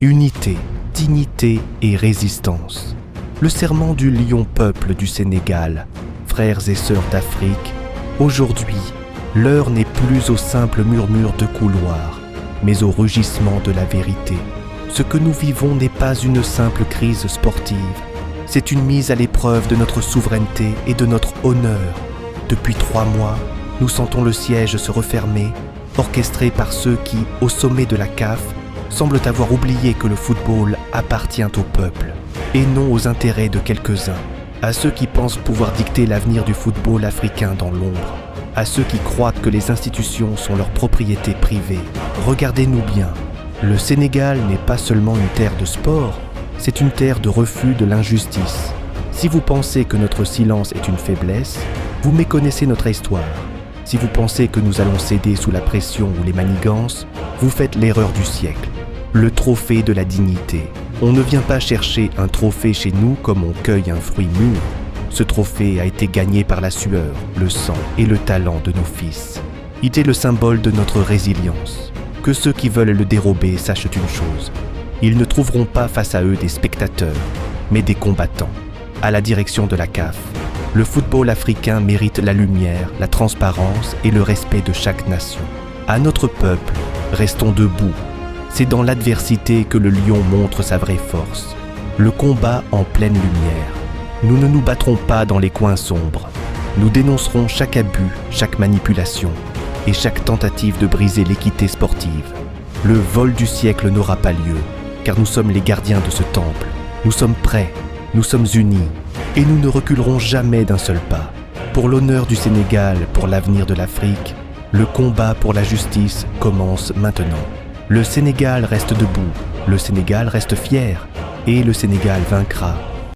Unité, dignité et résistance. Le serment du lion peuple du Sénégal, frères et sœurs d'Afrique, aujourd'hui, l'heure n'est plus au simple murmure de couloir, mais au rugissement de la vérité. Ce que nous vivons n'est pas une simple crise sportive, c'est une mise à l'épreuve de notre souveraineté et de notre honneur. Depuis 3 mois, nous sentons le siège se refermer, orchestré par ceux qui, au sommet de la CAF, semblent avoir oublié que le football appartient au peuple, et non aux intérêts de quelques-uns, à ceux qui pensent pouvoir dicter l'avenir du football africain dans l'ombre, à ceux qui croient que les institutions sont leur propriété privée. Regardez-nous bien, le Sénégal n'est pas seulement une terre de sport, c'est une terre de refus de l'injustice. Si vous pensez que notre silence est une faiblesse, vous méconnaissez notre histoire. Si vous pensez que nous allons céder sous la pression ou les manigances, vous faites l'erreur du siècle. Le trophée de la dignité. On ne vient pas chercher un trophée chez nous comme on cueille un fruit mûr. Ce trophée a été gagné par la sueur, le sang et le talent de nos fils. Il est le symbole de notre résilience. Que ceux qui veulent le dérober sachent une chose. Ils ne trouveront pas face à eux des spectateurs, mais des combattants. À la direction de la CAF, le football africain mérite la lumière, la transparence et le respect de chaque nation. À notre peuple, restons debout. C'est dans l'adversité que le lion montre sa vraie force. Le combat en pleine lumière. Nous ne nous battrons pas dans les coins sombres. Nous dénoncerons chaque abus, chaque manipulation et chaque tentative de briser l'équité sportive. Le vol du siècle n'aura pas lieu, car nous sommes les gardiens de ce temple. Nous sommes prêts, nous sommes unis, et nous ne reculerons jamais d'un seul pas. Pour l'honneur du Sénégal, pour l'avenir de l'Afrique, le combat pour la justice commence maintenant. Le Sénégal reste debout, le Sénégal reste fier, et le Sénégal vaincra.